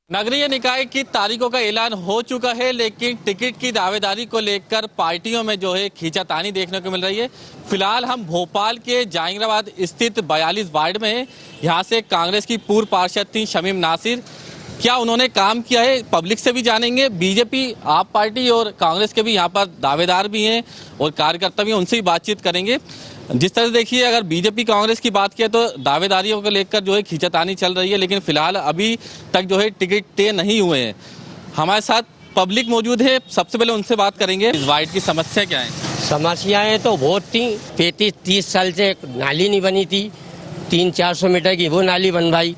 नगरीय निकाय की तारीखों का ऐलान हो चुका है, लेकिन टिकट की दावेदारी को लेकर पार्टियों में जो है खींचातानी देखने को मिल रही है। फिलहाल हम भोपाल के जहांगीराबाद स्थित 42 वार्ड में हैं। यहाँ से कांग्रेस की पूर्व पार्षद थी शमीम नासिर। क्या उन्होंने काम किया है, पब्लिक से भी जानेंगे। बीजेपी, आप पार्टी और कांग्रेस के भी यहाँ पर दावेदार भी हैं और कार्यकर्ता भी हैं, उनसे भी बातचीत करेंगे। जिस तरह से देखिए, अगर बीजेपी कांग्रेस की बात किया तो दावेदारियों को लेकर जो है खींचातानी चल रही है, लेकिन फिलहाल अभी तक जो है टिकट तय नहीं हुए हैं। हमारे साथ पब्लिक मौजूद है, सबसे पहले उनसे बात करेंगे। इस वार्ड की समस्या क्या है? समस्याएं तो बहुत थी। 35-30 साल से एक नाली नहीं बनी थी, 300-400 मीटर की वो नाली बनवाई।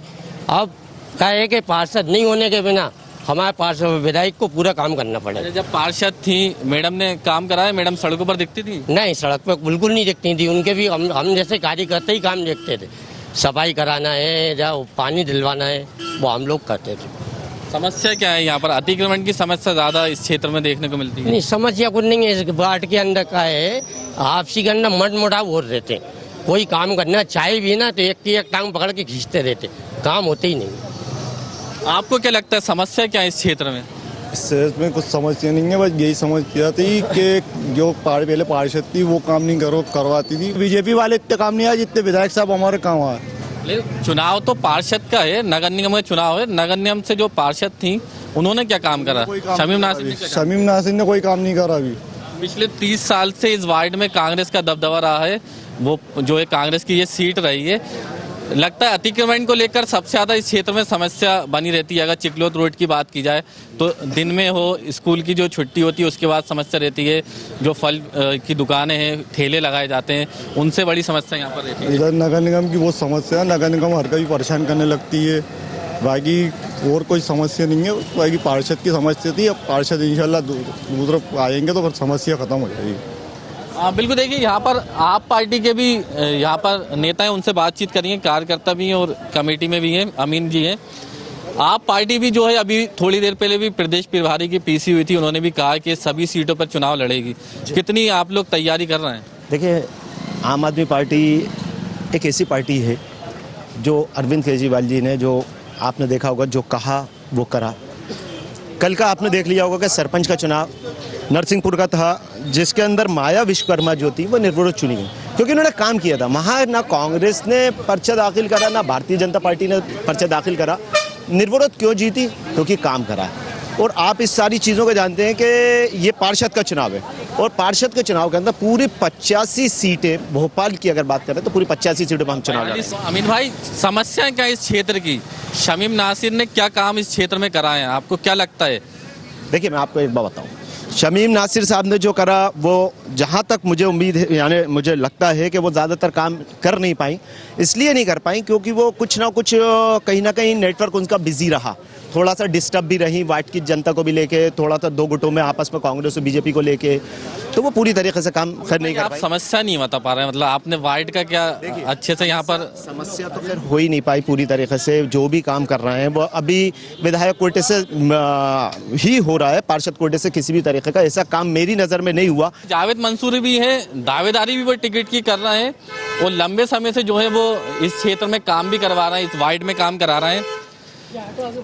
अब क्या है कि पार्षद नहीं होने के बिना हमारे पार्षद विधायक को पूरा काम करना पड़ेगा। जब पार्षद थी मैडम ने काम कराया, मैडम सड़कों पर दिखती थी? नहीं, सड़क पर बिल्कुल नहीं दिखती थी। उनके भी हम जैसे कार्यकर्ता ही काम देखते थे। सफाई कराना है या पानी दिलवाना है वो हम लोग करते थे। समस्या क्या है यहाँ पर? अतिक्रमण की समस्या ज्यादा इस क्षेत्र में देखने को मिलती है। नहीं, समस्या कुछ नहीं है। इस वार्ड के अंदर का है, आपसी के अंदर मट मुटाव हो रहते। कोई काम करना चाहे भी ना तो एक की एक टांग पकड़ के खींचते रहते, काम होते ही नहीं। आपको क्या लगता है समस्या क्या है इस क्षेत्र में? इस क्षेत्र में कुछ समस्या नहीं है, बस यही समस्या थी कि जो पहले पार्षद थी वो काम नहीं करवाती थी। बीजेपी वाले इतने काम नहीं आए जितने विधायक साहब हमारे काम आए। चुनाव तो पार्षद का है, नगर निगम का चुनाव है। नगर निगम से जो पार्षद थी उन्होंने क्या काम करा? शमीम नासिर ने कोई काम नहीं करा। अभी पिछले 30 साल से इस वार्ड में कांग्रेस का दबदबा रहा है, वो जो है कांग्रेस की ये सीट रही है। लगता है अतिक्रमण को लेकर सबसे ज्यादा इस क्षेत्र में समस्या बनी रहती है। अगर चिकलोत रोड की बात की जाए तो दिन में हो, स्कूल की जो छुट्टी होती है उसके बाद समस्या रहती है। जो फल की दुकानें हैं, ठेले लगाए जाते हैं, उनसे बड़ी समस्या यहाँ पर रहती है। इधर नगर निगम की बहुत समस्या है। नगर निगम हर कभी परेशान करने लगती है, बाकी और कोई समस्या नहीं है। बाकी पार्षद की समस्या थी, अब पार्षद इंशाल्लाह दूसरे आएंगे तो फिर समस्या खत्म हो जाएगी। बिल्कुल। देखिए, यहाँ पर आप पार्टी के भी यहाँ पर नेता हैं, उनसे बातचीत करेंगे। कार्यकर्ता भी हैं और कमेटी में भी हैं, अमीन जी हैं। आप पार्टी भी जो है अभी थोड़ी देर पहले भी प्रदेश प्रभारी की पीसी हुई थी, उन्होंने भी कहा कि सभी सीटों पर चुनाव लड़ेगी। कितनी आप लोग तैयारी कर रहे हैं? देखिए, आम आदमी पार्टी एक ऐसी पार्टी है जो अरविंद केजरीवाल जी ने, जो आपने देखा होगा, जो कहा वो करा। कल का आपने देख लिया होगा कि सरपंच का चुनाव नरसिंहपुर का था, जिसके अंदर माया विश्वकर्मा जो थी वो निर्विरोध चुनी गई, क्योंकि उन्होंने काम किया था। वहाँ ना कांग्रेस ने पर्चा दाखिल करा, ना भारतीय जनता पार्टी ने पर्चा दाखिल करा। निर्विरोध क्यों जीती? क्योंकि काम करा। और आप इस सारी चीज़ों को जानते हैं कि ये पार्षद का चुनाव है, और पार्षद के चुनाव के अंदर पूरी 85 सीटें, भोपाल की अगर बात करें तो पूरी 85 सीटों पर हम चुनाव लड़ रहे हैं। अमीन भाई, समस्या क्या है इस क्षेत्र की? शमीम नासिर ने क्या काम इस क्षेत्र में कराए हैं, आपको क्या लगता है? देखिए, मैं आपको एक बात बताऊं, शमीम नासिर साहब ने जो करा वो जहां तक मुझे उम्मीद है, यानी मुझे लगता है कि वो ज़्यादातर काम कर नहीं पाई। इसलिए नहीं कर पाई क्योंकि वो कुछ ना कुछ कहीं ना कहीं नेटवर्क उनका बिजी रहा, थोड़ा सा डिस्टर्ब भी रही वार्ड की जनता को भी लेके, थोड़ा सा दो गुटों में आपस में कांग्रेस और बीजेपी को लेके, तो वो पूरी तरीके से काम कर नहीं कर पाई। आप समस्या नहीं बता पा रहे हैं, मतलब आपने वार्ड का क्या अच्छे से यहाँ पर समस्या तो फिर हो ही नहीं पाई पूरी तरीके से। जो भी काम कर रहे हैं वो अभी विधायक कोटे से ही हो रहा है, पार्षद कोटे से किसी भी तरीके का ऐसा काम मेरी नज़र में नहीं हुआ। जावेद मंसूरी भी है, दावेदारी भी वो टिकट की कर रहे हैं और लंबे समय से जो है वो इस क्षेत्र में काम भी करवा रहे हैं, इस वार्ड में काम करा रहे हैं।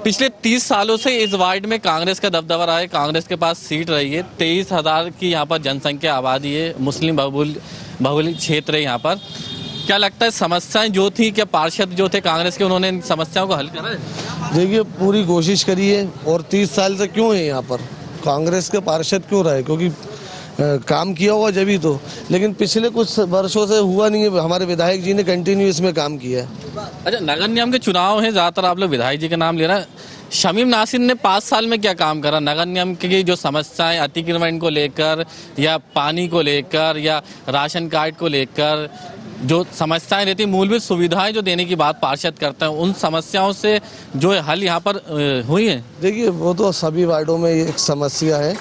पिछले 30 सालों से इस वार्ड में कांग्रेस का दबदबा रहा है, कांग्रेस के पास सीट रही है। 23,000 की यहाँ पर जनसंख्या आबादी है, मुस्लिम बहुल क्षेत्र है यहाँ पर। क्या लगता है समस्याएं जो थी, क्या पार्षद जो थे कांग्रेस के, उन्होंने इन समस्याओं को हल करा है? देखिए, पूरी कोशिश करी है। और 30 साल से क्यों है यहाँ पर कांग्रेस के पार्षद क्यों रहे? क्योंकि काम किया होगा जभी तो, लेकिन पिछले कुछ वर्षों से हुआ नहीं है। हमारे विधायक जी ने कंटिन्यू इसमें काम किया है। अच्छा, नगर निगम के चुनाव हैं, ज़्यादातर आप लोग विधायक जी का नाम ले रहे हैं। शमीम नासिर ने 5 साल में क्या काम करा? नगर निगम की जो समस्याएं अतिक्रमण को लेकर या पानी को लेकर या राशन कार्ड को लेकर जो समस्याएं रहती, मूलभूत सुविधाएं जो देने की बात पार्षद करते हैं, उन समस्याओं से जो हल यहाँ पर हुई है? देखिए, वो तो सभी वार्डों में एक समस्या है,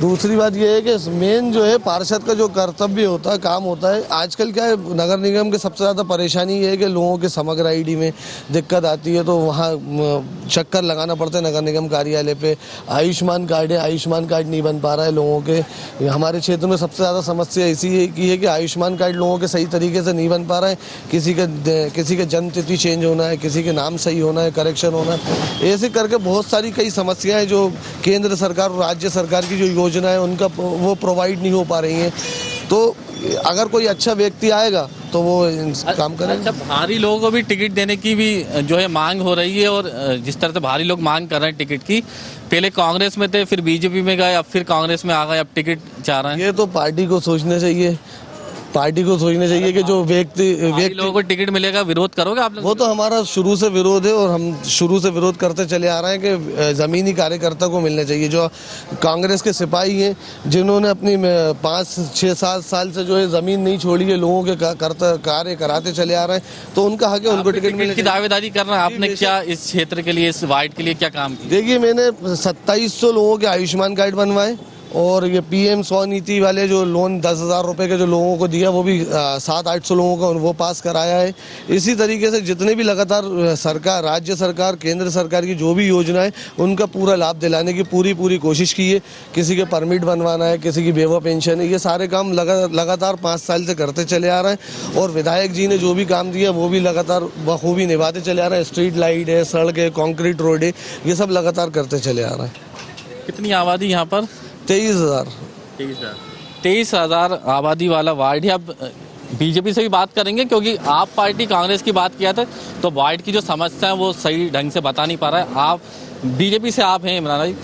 दूसरी बात ये है कि मेन जो है पार्षद का जो कर्तव्य होता है, काम होता है, आजकल क्या है नगर निगम के सबसे ज़्यादा परेशानी ये है कि लोगों के समग्र आईडी में दिक्कत आती है, तो वहाँ चक्कर लगाना पड़ता है नगर निगम कार्यालय पे। आयुष्मान कार्ड है, आयुष्मान कार्ड नहीं बन पा रहा है लोगों के। हमारे क्षेत्र में सबसे ज़्यादा समस्या इसी की है कि आयुष्मान कार्ड लोगों के सही तरीके से नहीं बन पा रहा है। किसी के जन्म तिथि चेंज होना है, किसी के नाम सही होना है, करेक्शन होना है, ऐसे करके बहुत सारी कई समस्याएं जो केंद्र सरकार और राज्य सरकार की जो योजना है उनका वो प्रोवाइड नहीं हो पा रही हैं। तो अगर कोई अच्छा व्यक्ति आएगा तो वो काम करेगा। अच्छा, भारी लोगों को भी टिकट देने की भी जो है मांग हो रही है, और जिस तरह से भारी लोग मांग कर रहे हैं टिकट की, पहले कांग्रेस में थे, फिर बीजेपी में गए, अब फिर कांग्रेस में आ गए, अब टिकट चाह रहे हैं। ये तो पार्टी को सोचना चाहिए, पार्टी को सोचना चाहिए कि जो व्यक्ति लोगों को टिकट मिलेगा, विरोध करोगे आप लोग? वो तो हमारा शुरू से विरोध है और हम शुरू से विरोध करते चले आ रहे हैं कि ज़मीनी कार्यकर्ता को मिलने चाहिए। जो कांग्रेस के सिपाही हैं जिन्होंने अपनी 5-6-7 साल से जो है ज़मीन नहीं छोड़ी है, लोगों के कार्य कराते चले आ रहे हैं, तो उनका हक है, उनको टिकट मिलने की दावेदारी करना। आपने क्या इस क्षेत्र के लिए, इस वार्ड के लिए क्या काम किया? देखिए, मैंने 2700 लोगों के आयुष्मान कार्ड बनवाए और ये PM 100 नीति वाले जो लोन 10,000 रुपये के जो लोगों को दिया वो भी 700-800 लोगों का वो पास कराया है। इसी तरीके से जितने भी लगातार सरकार, राज्य सरकार, केंद्र सरकार की जो भी योजना है उनका पूरा लाभ दिलाने की पूरी कोशिश की है। किसी के परमिट बनवाना है, किसी की बेवा पेंशन है, ये सारे काम लगातार 5 साल से करते चले आ रहे हैं। और विधायक जी ने जो भी काम दिया वो भी लगातार बखूबी निभाते चले आ रहे हैं। स्ट्रीट लाइट है, सड़क है, कॉन्क्रीट रोड है, ये सब लगातार करते चले आ रहे हैं। कितनी आबादी यहाँ पर? 23,000। 23,000 आबादी वाला वार्ड है। अब बीजेपी से भी बात करेंगे, क्योंकि आप पार्टी कांग्रेस की बात किया था तो वार्ड की जो समस्या है वो सही ढंग से बता नहीं पा रहा है। आप बीजेपी से आप हैं इमरान भाई,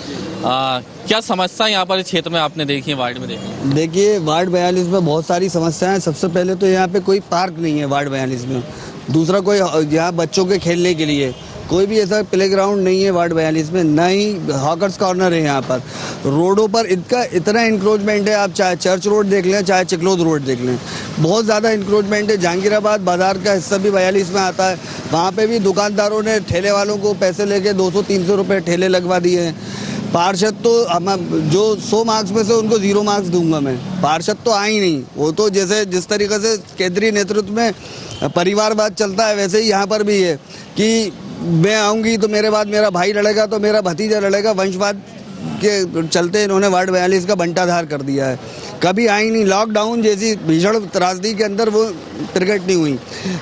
क्या समस्या यहाँ पर इस क्षेत्र में आपने देखी है, वार्ड में देखी? देखिए, वार्ड 42 में बहुत सारी समस्याएं हैं। सबसे पहले तो यहाँ पे कोई पार्क नहीं है वार्ड 42 में। दूसरा, कोई यहाँ बच्चों के खेलने के लिए कोई भी ऐसा प्लेग्राउंड नहीं है वार्ड 42 में, ना ही हॉकर्स कॉर्नर है यहाँ पर। रोडों पर इतना इंक्रोचमेंट है, आप चाहे चर्च रोड देख लें, चाहे चिकलोद रोड देख लें, बहुत ज़्यादा इंक्रोचमेंट है। जहांगीराबाद बाजार का हिस्सा भी 42 में आता है, वहाँ पे भी दुकानदारों ने ठेले वालों को पैसे लेके 200-300 रुपये ठेले लगवा दिए हैं। पार्षद तो हम जो 100 मार्क्स में से उनको 0 मार्क्स दूंगा मैं। पार्षद तो आ ही नहीं, वो तो जैसे जिस तरीके से केंद्रीय नेतृत्व में परिवारवाद चलता है वैसे ही यहाँ पर भी है कि मैं आऊँगी तो मेरे बाद मेरा भाई लड़ेगा तो मेरा भतीजा लड़ेगा। वंशवाद के चलते इन्होंने वार्ड 42 का बंटाधार कर दिया है। कभी आई नहीं, लॉकडाउन जैसी भीषण त्रासदी के अंदर वो प्रकट नहीं हुई।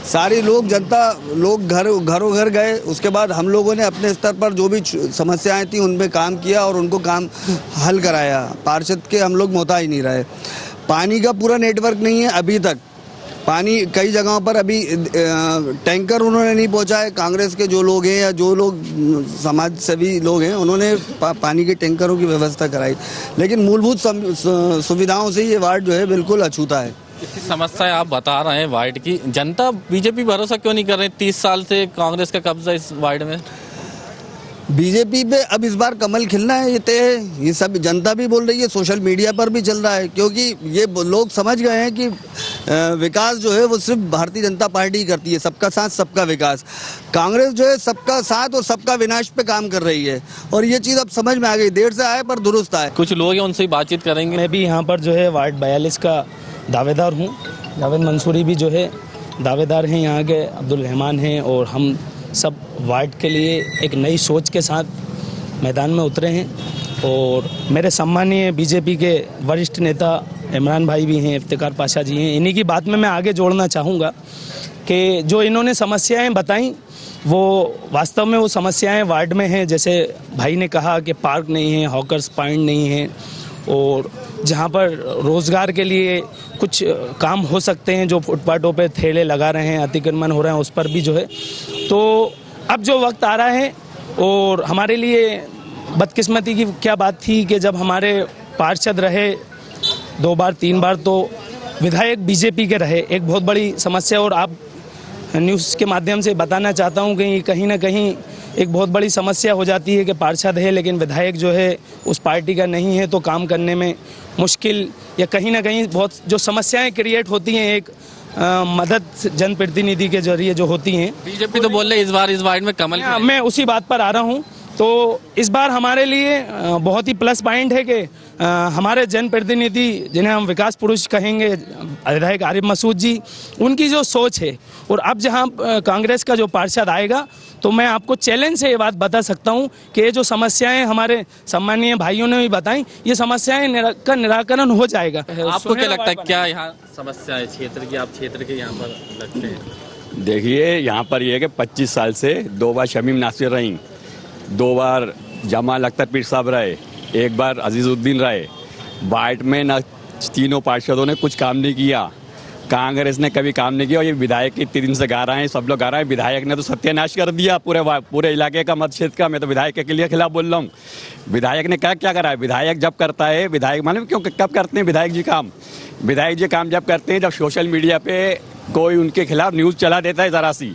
सारे लोग, जनता लोग घरों घर गए। उसके बाद हम लोगों ने अपने स्तर पर जो भी समस्याएं थी उन पे काम किया और उनको काम हल कराया। पार्षद के हम लोग मोहताज नहीं रहे। पानी का पूरा नेटवर्क नहीं है अभी तक। पानी कई जगहों पर अभी टैंकर उन्होंने नहीं पहुंचाए। कांग्रेस के जो लोग हैं या जो लोग समाज सेवी लोग हैं उन्होंने पानी के टैंकरों की व्यवस्था कराई, लेकिन मूलभूत सुविधाओं से ये वार्ड जो है बिल्कुल अछूता है। इतनी समस्याएं आप बता रहे हैं वार्ड की, जनता बीजेपी भरोसा क्यों नहीं कर रही? 30 साल से कांग्रेस का कब्जा इस वार्ड में। बीजेपी पे अब इस बार कमल खिलना है, ये तय है। ये सब जनता भी बोल रही है, सोशल मीडिया पर भी चल रहा है, क्योंकि ये लोग समझ गए हैं कि विकास जो है वो सिर्फ भारतीय जनता पार्टी करती है। सबका साथ सबका विकास। कांग्रेस जो है सबका साथ और सबका विनाश पे काम कर रही है, और ये चीज़ अब समझ में आ गई। देर से आए पर दुरुस्त आए। कुछ लोग हैं, उनसे बातचीत करेंगे। मैं भी यहाँ पर जो है वार्ड 42 का दावेदार हूँ। जावेद मंसूरी भी जो है दावेदार हैं यहाँ के, अब्दुल रहमान हैं, और हम सब वार्ड के लिए एक नई सोच के साथ मैदान में उतरे हैं। और मेरे सम्मानीय बीजेपी के वरिष्ठ नेता इमरान भाई भी हैं, इफ्तिकार पाशा जी हैं। इन्हीं की बात में मैं आगे जोड़ना चाहूँगा कि जो इन्होंने समस्याएं बताई वो वास्तव में वो समस्याएं वार्ड में हैं। जैसे भाई ने कहा कि पार्क नहीं है, हॉकर्स पॉइंट नहीं है, और जहाँ पर रोज़गार के लिए कुछ काम हो सकते हैं, जो फुटपाथों पे ठेले लगा रहे हैं, अतिक्रमण हो रहे हैं, उस पर भी जो है। तो अब जो वक्त आ रहा है, और हमारे लिए बदकिस्मती की क्या बात थी कि जब हमारे पार्षद रहे 2 बार 3 बार तो विधायक बीजेपी के रहे। एक बहुत बड़ी समस्या, और आप न्यूज़ के माध्यम से बताना चाहता हूं कि कहीं ना कहीं एक बहुत बड़ी समस्या हो जाती है कि पार्षद है लेकिन विधायक जो है उस पार्टी का नहीं है, तो काम करने में मुश्किल या कहीं ना कहीं बहुत जो समस्याएं क्रिएट होती हैं एक मदद जनप्रतिनिधि के जरिए जो होती हैं। बीजेपी तो बोल रहे इस बार इस वार्ड में कमल। मैं उसी बात पर आ रहा हूं तो इस बार हमारे लिए बहुत ही प्लस पॉइंट है कि हमारे जनप्रतिनिधि जिन्हें हम विकास पुरुष कहेंगे विधायक आरिफ मसूद जी, उनकी जो सोच है, और अब जहां कांग्रेस का जो पार्षद आएगा तो मैं आपको चैलेंज से ये बात बता सकता हूं कि ये जो समस्याएं हमारे सम्मानीय भाइयों ने भी बताई, ये समस्याएं का निराकरण हो जाएगा। आपको क्या लगता है, क्या यहाँ समस्या है क्षेत्र की? आप क्षेत्र के यहाँ पर लगते हैं। देखिए, यहाँ पर ये है कि 25 साल से 2 बार शमीम नासिर रही, 2 बार जमाल अख्तर पीर साहब रहे, 1 बार अजीज़ुद्दीन रहे। वार्ड में न तीनों पार्षदों ने कुछ काम नहीं किया, कांग्रेस ने कभी काम नहीं किया। और ये विधायक इतने दिन से गा रहे हैं, सब लोग गा रहे हैं, विधायक ने तो सत्यानाश कर दिया पूरे इलाके का, मत क्षेत्र का। मैं तो विधायक के लिए खिलाफ बोल रहा हूँ। विधायक ने क्या करा है? विधायक जब करता है, विधायक मालूम क्यों कब करते हैं विधायक जी काम? विधायक जी काम जब करते हैं जब सोशल मीडिया पे कोई उनके खिलाफ न्यूज़ चला देता है ज़रा सी,